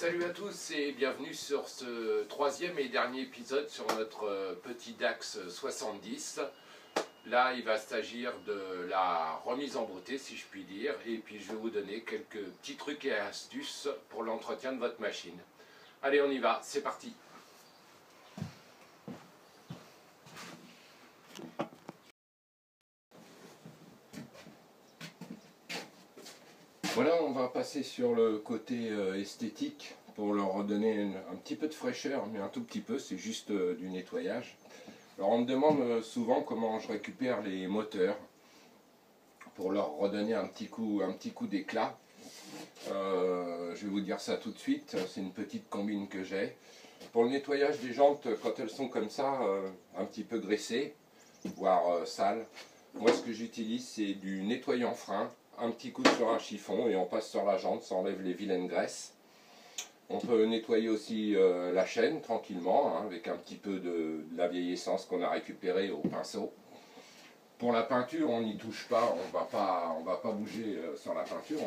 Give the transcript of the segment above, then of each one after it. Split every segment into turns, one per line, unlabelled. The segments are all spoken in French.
Salut à tous et bienvenue sur ce troisième et dernier épisode sur notre petit Dax 70. Là, il va s'agir de la remise en beauté, si je puis dire, et puis je vais vous donner quelques petits trucs et astuces pour l'entretien de votre machine. Allez, on y va, c'est parti. Voilà, on va passer sur le côté esthétique pour leur redonner un petit peu de fraîcheur, mais un tout petit peu, c'est juste du nettoyage. Alors on me demande souvent comment je récupère les moteurs pour leur redonner un petit coup d'éclat. Je vais vous dire ça tout de suite, c'est une petite combine que j'ai. Pour le nettoyage des jantes, quand elles sont comme ça, un petit peu graissées, voire sales, moi ce que j'utilise c'est du nettoyant frein, un petit coup sur un chiffon et on passe sur la jante, ça enlève les vilaines graisses. On peut nettoyer aussi la chaîne tranquillement, hein, avec un petit peu de la vieille essence qu'on a récupérée au pinceau. Pour la peinture, on n'y touche pas, on va pas bouger sur la peinture,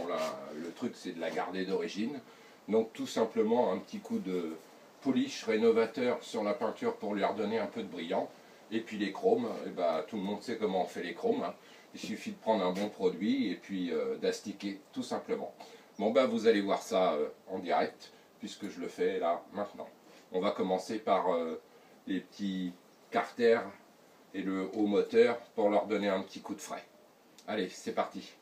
le truc c'est de la garder d'origine. Donc tout simplement un petit coup de polish rénovateur sur la peinture pour lui redonner un peu de brillant. Et puis les chromes, et ben, tout le monde sait comment on fait les chromes, hein. Il suffit de prendre un bon produit et puis d'astiquer tout simplement. Bon ben vous allez voir ça en direct, puisque je le fais là maintenant. On va commencer par les petits carters et le haut moteur pour leur donner un petit coup de frais. Allez, c'est parti.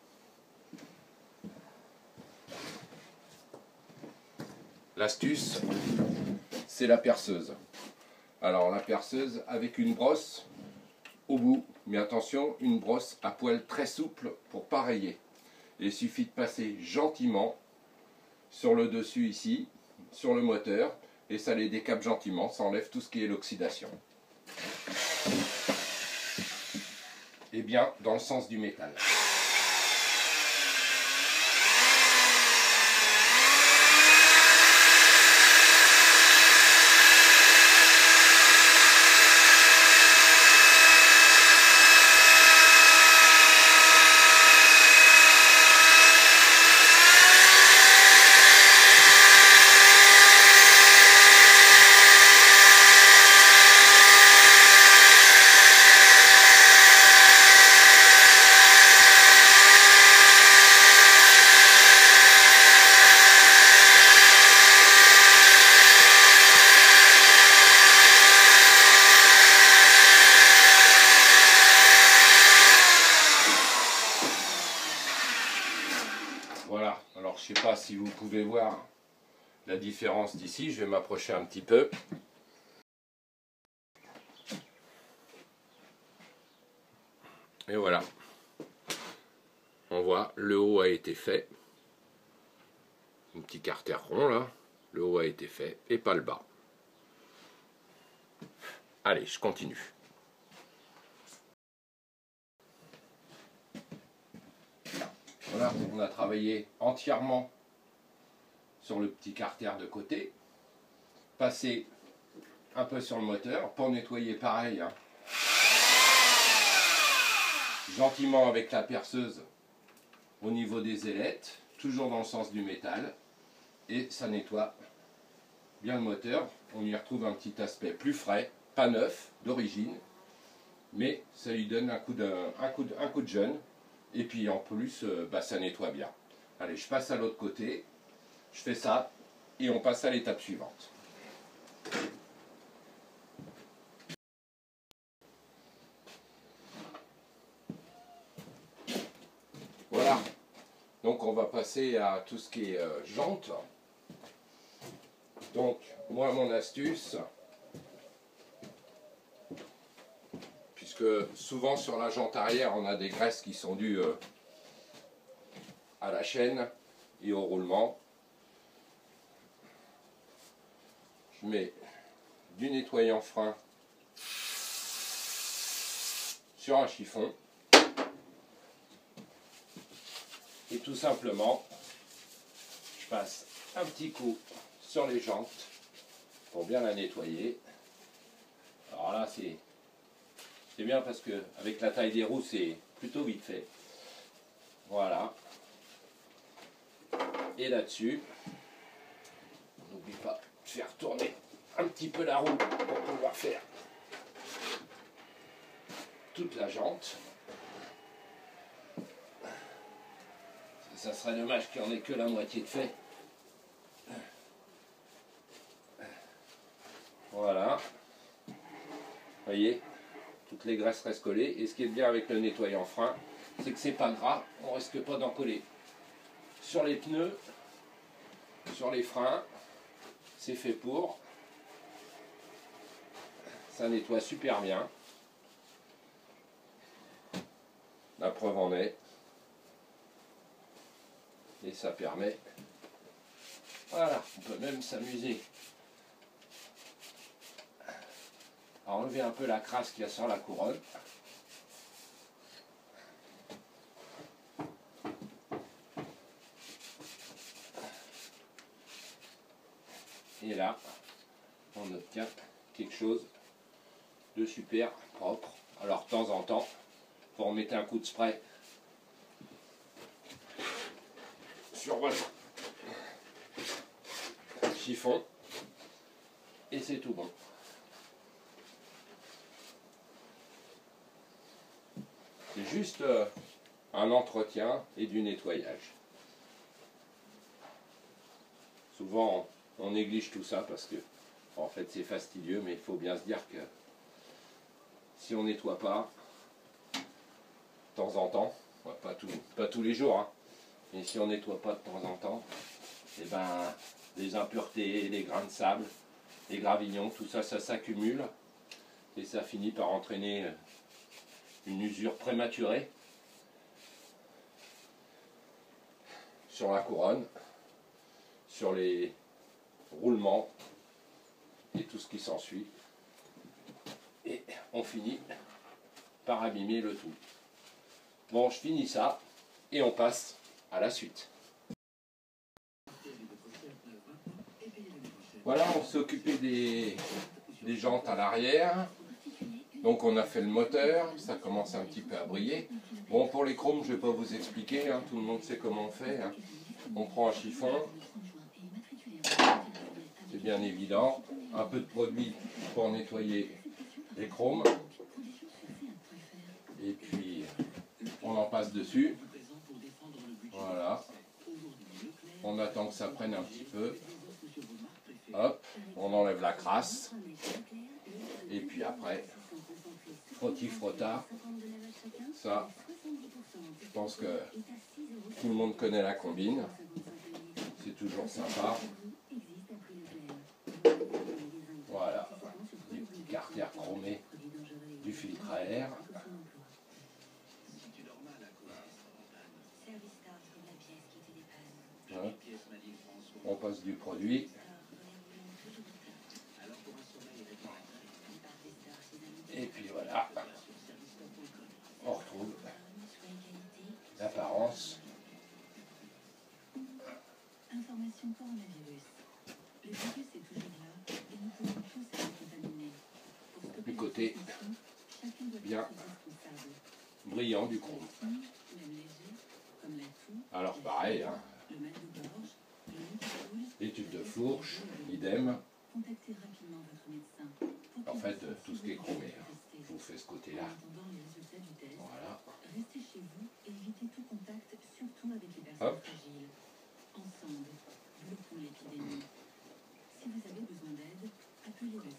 L'astuce, c'est la perceuse. Alors la perceuse avec une brosse au bout, mais attention, une brosse à poil très souple pour pas rayer. Il suffit de passer gentiment sur le dessus ici, sur le moteur, et ça les décape gentiment, ça enlève tout ce qui est l'oxydation. Et bien dans le sens du métal. Voilà, alors je ne sais pas si vous pouvez voir la différence d'ici, je vais m'approcher un petit peu. Et voilà, on voit le haut a été fait, un petit carter rond là, le haut a été fait et pas le bas. Allez, je continue. Voilà, on a travaillé entièrement sur le petit carter de côté, passé un peu sur le moteur pour nettoyer pareil, hein. Gentiment avec la perceuse au niveau des ailettes, toujours dans le sens du métal, et ça nettoie bien le moteur. On y retrouve un petit aspect plus frais, pas neuf, d'origine, mais ça lui donne un coup de jeune. Et puis en plus, ça nettoie bien. Allez, je passe à l'autre côté, je fais ça, et on passe à l'étape suivante. Voilà, donc on va passer à tout ce qui est jante. Donc, moi mon astuce, puisque souvent sur la jante arrière, on a des graisses qui sont dues à la chaîne et au roulement. Je mets du nettoyant frein sur un chiffon et tout simplement je passe un petit coup sur les jantes pour bien la nettoyer. Alors là c'est bien parce que avec la taille des roues c'est plutôt vite fait. Voilà. Et là-dessus n'oublie pas de faire tourner un petit peu la roue pour pouvoir faire toute la jante. Ça serait dommage qu'il n'y en ait que la moitié de fait. Voilà. Vous voyez, toutes les graisses restent collées. Et ce qui est bien avec le nettoyant frein, c'est que c'est pas gras, on risque pas d'en coller. Sur les pneus, sur les freins, c'est fait pour. Ça nettoie super bien. La preuve en est. Et ça permet, voilà, on peut même s'amuser à enlever un peu la crasse qu'il y a sur la couronne. Et là, on obtient quelque chose de super propre. Alors de temps en temps, vous remettez un coup de spray sur votre chiffon et c'est tout bon. C'est juste un entretien et du nettoyage. Souvent on néglige tout ça parce que en fait c'est fastidieux, mais il faut bien se dire que si on nettoie pas de temps en temps, pas tous les jours, hein, mais si on nettoie pas de temps en temps, et ben les impuretés, les grains de sable, les gravillons, tout ça, ça s'accumule et ça finit par entraîner une usure prématurée sur la couronne, sur les roulements et tout ce qui s'ensuit. Et on finit par abîmer le tout. Bon, je finis ça et on passe à la suite. Voilà, on s'est occupé des jantes à l'arrière. Donc on a fait le moteur, ça commence un petit peu à briller. Bon, pour les chromes, je ne vais pas vous expliquer, hein, tout le monde sait comment on fait. Hein. On prend un chiffon, c'est bien évident, un peu de produit pour nettoyer les chromes. Et puis on en passe dessus. Voilà. On attend que ça prenne un petit peu. Hop, on enlève la crasse. Et puis après, frotti-frottard. Ça, je pense que tout le monde connaît la combine. C'est toujours sympa. Voilà, des petits carters chromés du filtre à air. Hein. On passe du produit. Et puis voilà, on retrouve l'apparence.
Information coronavirus. Le virus est toujours là et nous pouvons tous être contaminés.
Du côté bien brillant du chrome. Alors pareil, hein. Les tubes de fourche, idem. En fait, tout ce qui est chromé. Hein. Je vous fais ce côté-là. Voilà.
Restez chez vous et évitez tout contact, surtout avec les personnes
Hop.
fragiles. Ensemble, bloquons l'épidémie. Si vous avez besoin d'aide, appelez le 0800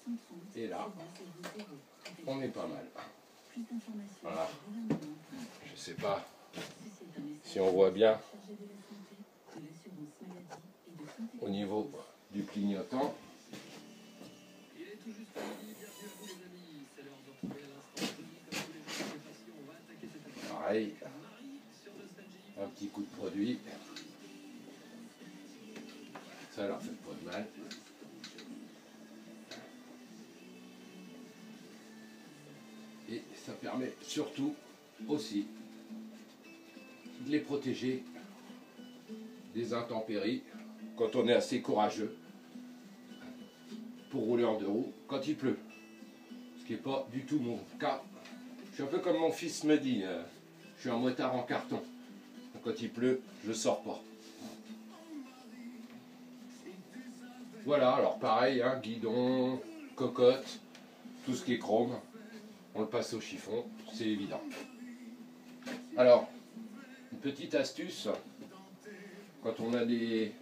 130
Et là,
000.
on est pas mal.
Plus d'informations
Voilà.
sur le gouvernement.
Je sais pas
C'est un message
si on voit bien
chargé de la santé, de l'assurance maladie et de santé.
au niveau du clignotant.
Il est tout juste midi, bienvenue à vous les amis, c'est l'heure de retrouver à l'instant Tony, comme tous les jours de passion, on va attaquer cette attaque.
Pareil,
Marie sur Nostalgie.
un petit coup de produit. Ça leur fait pas de mal. Et ça permet surtout aussi de les protéger des intempéries quand on est assez courageux pour rouler en deux roues quand il pleut. Ce qui n'est pas du tout mon cas. Je suis un peu comme mon fils me dit, je suis un motard en carton. Quand il pleut, je ne sors pas. Voilà, alors pareil, hein, guidon, cocotte, tout ce qui est chrome, on le passe au chiffon, c'est évident. Alors, une petite astuce, quand on a des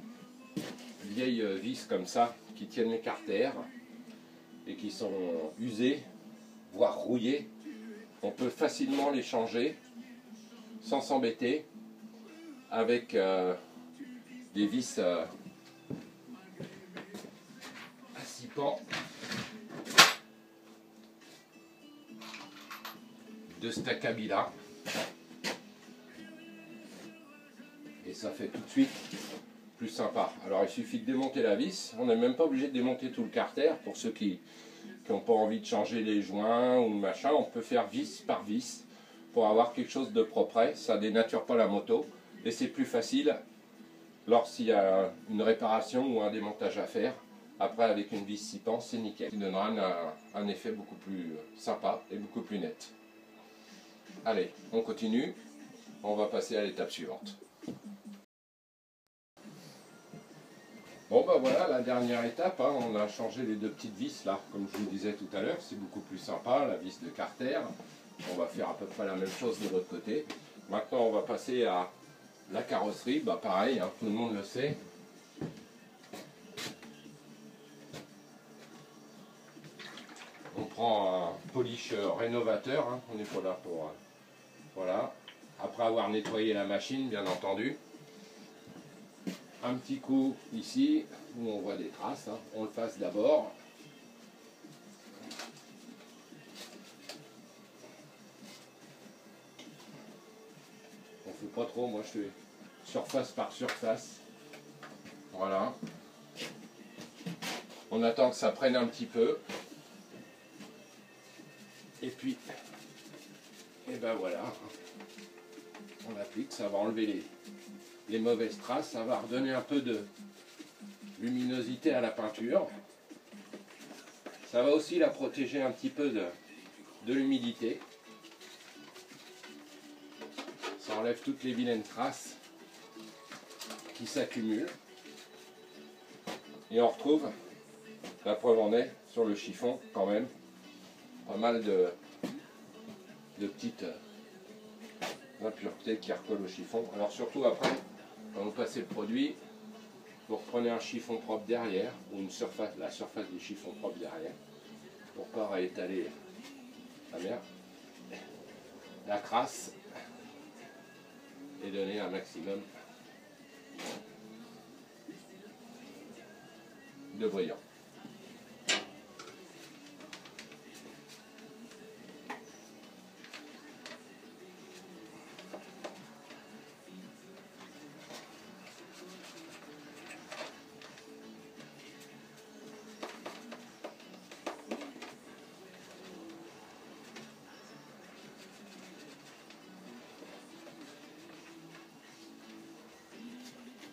vieilles vis comme ça, qui tiennent les carters, et qui sont usées, voire rouillées, on peut facilement les changer, sans s'embêter, avec des vis à 6 pans de Staccabila. Et ça fait tout de suite plus sympa. Alors il suffit de démonter la vis, on n'est même pas obligé de démonter tout le carter. Pour ceux qui n'ont pas envie de changer les joints ou le machin, on peut faire vis par vis pour avoir quelque chose de propre. Ça ne dénature pas la moto et c'est plus facile lorsqu'il y a une réparation ou un démontage à faire. Après avec une vis 6 pans, c'est nickel. Ça donnera un effet beaucoup plus sympa et beaucoup plus net. Allez, on continue. On va passer à l'étape suivante. Bon ben voilà la dernière étape, hein. On a changé les deux petites vis là, comme je vous disais tout à l'heure, c'est beaucoup plus sympa, la vis de carter. On va faire à peu près la même chose de l'autre côté. Maintenant on va passer à la carrosserie, bah pareil, hein, tout le monde le sait. On prend un polish rénovateur, hein. On n'est pas là pour... voilà, après avoir nettoyé la machine bien entendu. Un petit coup ici, où on voit des traces, hein. On le passe d'abord. On ne fait pas trop, moi je fais surface par surface. Voilà. On attend que ça prenne un petit peu. Et puis, et ben voilà. On applique, ça va enlever les mauvaises traces, ça va redonner un peu de luminosité à la peinture. Ça va aussi la protéger un petit peu de l'humidité. Ça enlève toutes les vilaines traces qui s'accumulent. Et on retrouve, la preuve en est, sur le chiffon quand même, pas mal de petites impuretés qui recollent au chiffon. Alors surtout après, quand vous passez le produit, vous reprenez un chiffon propre derrière, ou la surface du chiffon propre derrière, pour ne pas réétaler la crasse et donner un maximum de brillant.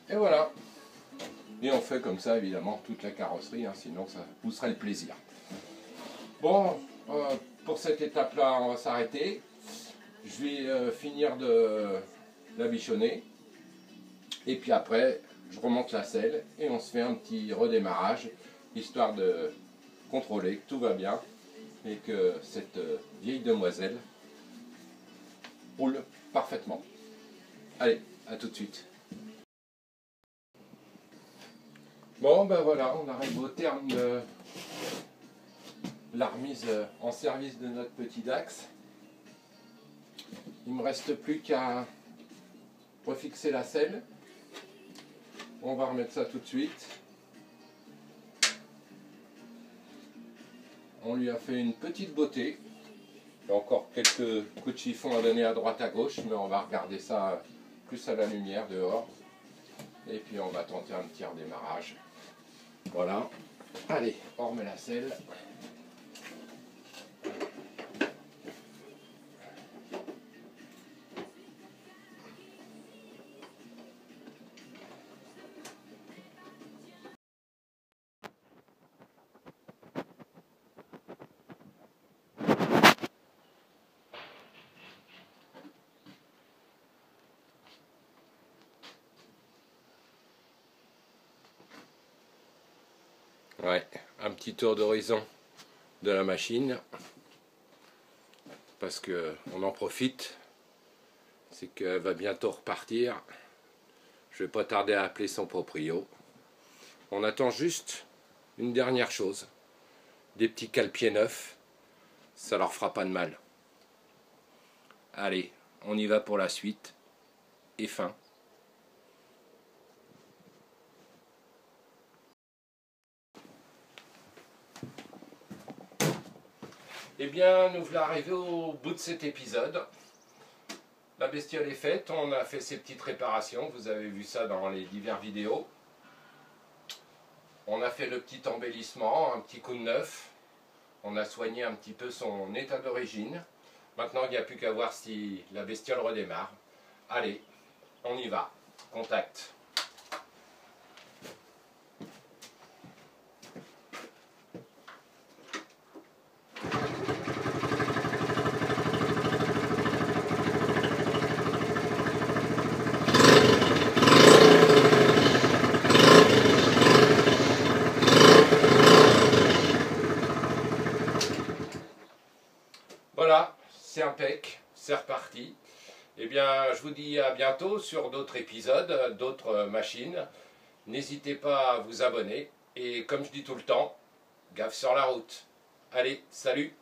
Et voilà. Et on fait comme ça évidemment toute la carrosserie, hein, sinon ça vous serait le plaisir. Bon, pour cette étape-là, on va s'arrêter. Je vais finir de la bichonner. Et puis après, je remonte la selle et on se fait un petit redémarrage, histoire de contrôler que tout va bien et que cette vieille demoiselle roule parfaitement. Allez, à tout de suite. Bon ben voilà, on arrive au terme de la remise en service de notre petit Dax. Il ne me reste plus qu'à refixer la selle. On va remettre ça tout de suite. On lui a fait une petite beauté. Il y a encore quelques coups de chiffon à donner à droite à gauche, mais on va regarder ça plus à la lumière dehors. Et puis on va tenter un petit redémarrage. Voilà. Allez, on remet la selle. Ouais, un petit tour d'horizon de la machine. Parce que on en profite. C'est qu'elle va bientôt repartir. Je vais pas tarder à appeler son proprio. On attend juste une dernière chose. Des petits cale-pieds neufs. Ça leur fera pas de mal. Allez, on y va pour la suite. Et fin. Eh bien, nous voilà arrivés au bout de cet épisode. La bestiole est faite, on a fait ces petites réparations, vous avez vu ça dans les diverses vidéos. On a fait le petit embellissement, un petit coup de neuf. On a soigné un petit peu son état d'origine. Maintenant, il n'y a plus qu'à voir si la bestiole redémarre. Allez, on y va. Contact. Voilà, c'est impec, c'est reparti. Eh bien, je vous dis à bientôt sur d'autres épisodes, d'autres machines. N'hésitez pas à vous abonner. Et comme je dis tout le temps, gaffe sur la route. Allez, salut!